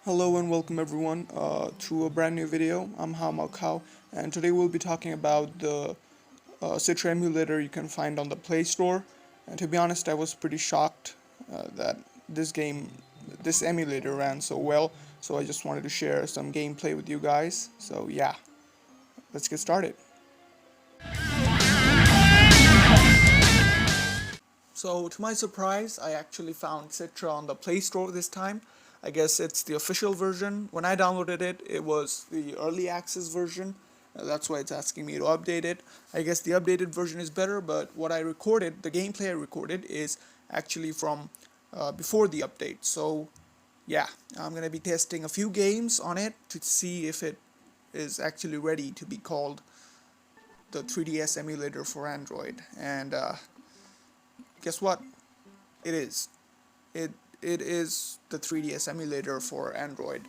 Hello and welcome everyone to a brand new video. I'm Cow, and today we'll be talking about the Citra emulator you can find on the Play Store. And to be honest, I was pretty shocked that this emulator ran so well, so I just wanted to share some gameplay with you guys. So yeah, let's get started. So to my surprise, I actually found Citra on the Play Store this time. I guess it's the official version. When I downloaded it, it was the early access version. That's why it's asking me to update it. I guess the updated version is better, but what I recorded, the gameplay I recorded, is actually from before the update. So yeah, I'm going to be testing a few games on it to see if it is actually ready to be called the 3DS emulator for Android. And guess what? It is. It is the 3DS emulator for Android.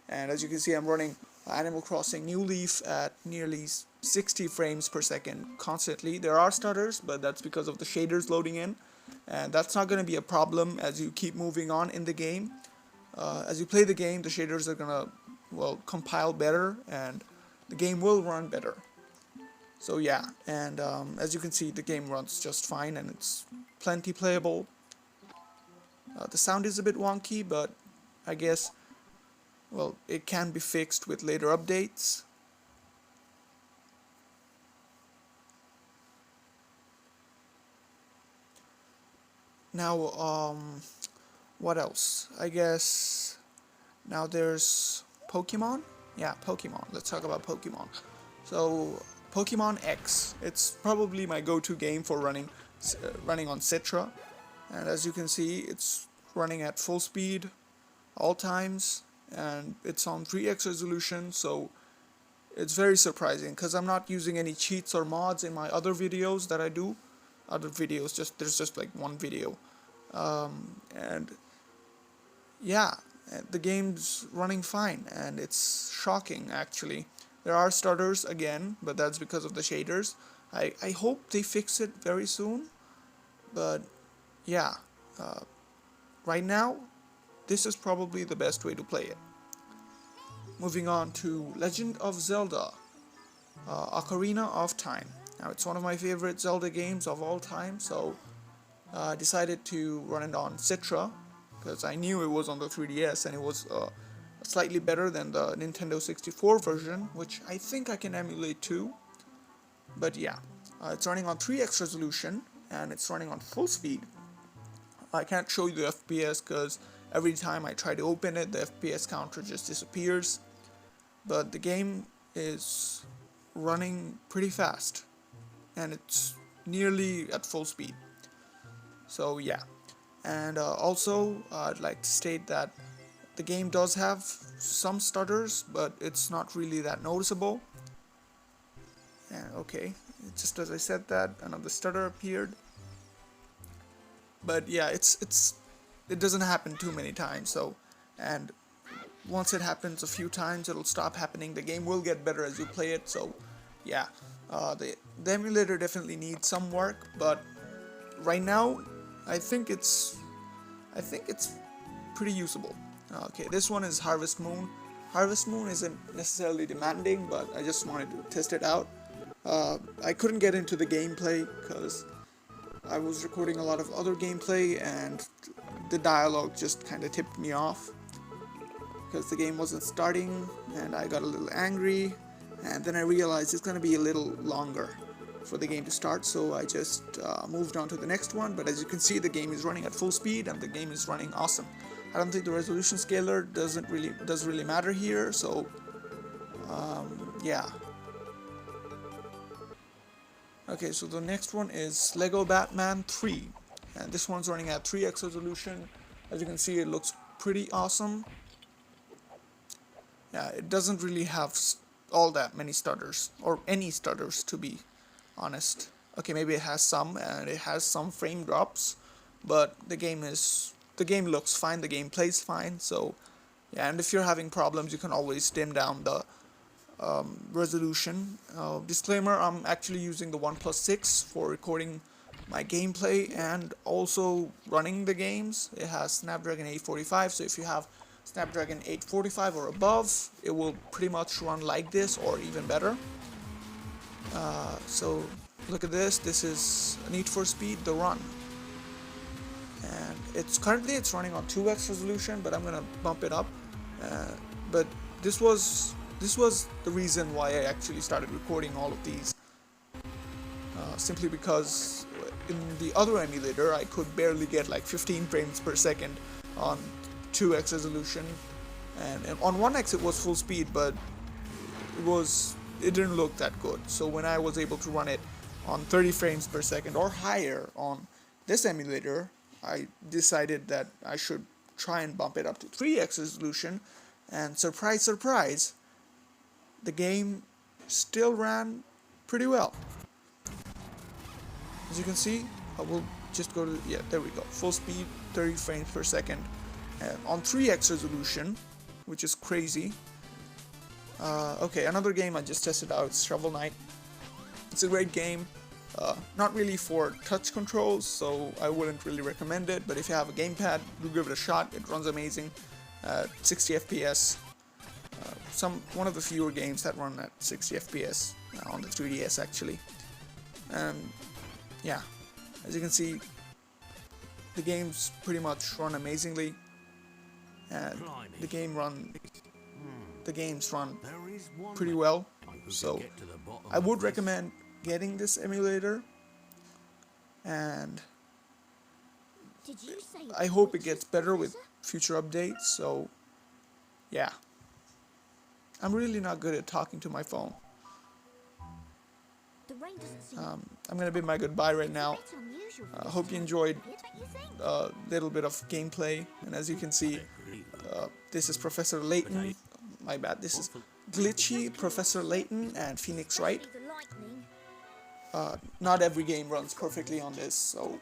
And as you can see, I'm running Animal Crossing New Leaf at nearly 60 frames per second constantly. There are stutters, but that's because of the shaders loading in. And that's not going to be a problem as you keep moving on in the game. As you play the game, the shaders are going to, well, compile better, and the game will run better. So yeah, and as you can see, the game runs just fine, and it's plenty playable. The sound is a bit wonky, but I guess, well, it can be fixed with later updates. Now, what else? I guess now there's Pokemon. Yeah, Pokemon. Let's talk about Pokemon. So, Pokemon X. It's probably my go-to game for running on Citra. And as you can see, it's running at full speed all times, and it's on 3x resolution, so it's very surprising because I'm not using any cheats or mods in my other videos that I do. There's just like one video, and yeah, the game's running fine, and it's shocking actually. There are stutters again, but that's because of the shaders. I hope they fix it very soon, but yeah, right now, this is probably the best way to play it. Moving on to Legend of Zelda, Ocarina of Time. Now, it's one of my favorite Zelda games of all time, so I decided to run it on Citra, because I knew it was on the 3DS, and it was slightly better than the Nintendo 64 version, which I think I can emulate too. But yeah, it's running on 3x resolution, and it's running on full speed. I can't show you the FPS because every time I try to open it, the FPS counter just disappears. But the game is running pretty fast, and it's nearly at full speed. So yeah, and also I'd like to state that the game does have some stutters, but it's not really that noticeable. And okay, just as I said that, another stutter appeared. But yeah, it doesn't happen too many times. So, and once it happens a few times, it'll stop happening. The game will get better as you play it. So, yeah, the emulator definitely needs some work. But right now, I think it's pretty usable. Okay, this one is Harvest Moon. Harvest Moon isn't necessarily demanding, but I just wanted to test it out. I couldn't get into the gameplay because I was recording a lot of other gameplay, and the dialogue just kind of tipped me off because the game wasn't starting, and I got a little angry, and then I realized it's going to be a little longer for the game to start, so I just moved on to the next one. But as you can see, the game is running at full speed, and the game is running awesome. I don't think the resolution scaler does really matter here, so yeah. Okay, so the next one is Lego Batman 3, and this one's running at 3x resolution. As you can see, it looks pretty awesome. Yeah, it doesn't really have all that many stutters, or any stutters to be honest. Okay, maybe it has some, and it has some frame drops, but the game looks fine, the game plays fine. So yeah, and if you're having problems, you can always dim down the resolution. Disclaimer, I'm actually using the OnePlus 6 for recording my gameplay and also running the games. It has Snapdragon 845, so if you have Snapdragon 845 or above, it will pretty much run like this or even better. So look at this. This is Need for Speed The Run, and it's currently running on 2x resolution, but I'm gonna bump it up. But this was the reason why I actually started recording all of these. Simply because in the other emulator I could barely get like 15 frames per second on 2x resolution, and on 1x it was full speed, but it didn't look that good. So when I was able to run it on 30 frames per second or higher on this emulator, I decided that I should try and bump it up to 3x resolution, and surprise surprise, the game still ran pretty well. As you can see, I will just go to, yeah, there we go, full speed, 30 frames per second, on 3x resolution, which is crazy. Okay, another game I just tested out is Shovel Knight. It's a great game, not really for touch controls, so I wouldn't really recommend it, but if you have a gamepad, do give it a shot. It runs amazing, 60 FPS. One of the fewer games that run at 60 FPS on the 3DS actually. And yeah, as you can see, the games pretty much run amazingly, and the games run pretty well. So I would recommend getting this emulator, and I hope it gets better with future updates. So yeah, I'm really not good at talking to my phone. I'm gonna bid my goodbye right now. I hope you enjoyed a little bit of gameplay, and as you can see, this is Professor Layton. My bad, this is Glitchy, Professor Layton, and Phoenix Wright. Not every game runs perfectly on this, so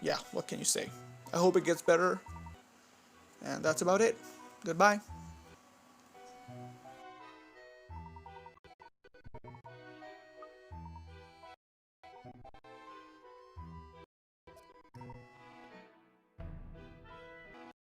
yeah, what can you say? I hope it gets better, and that's about it. Goodbye.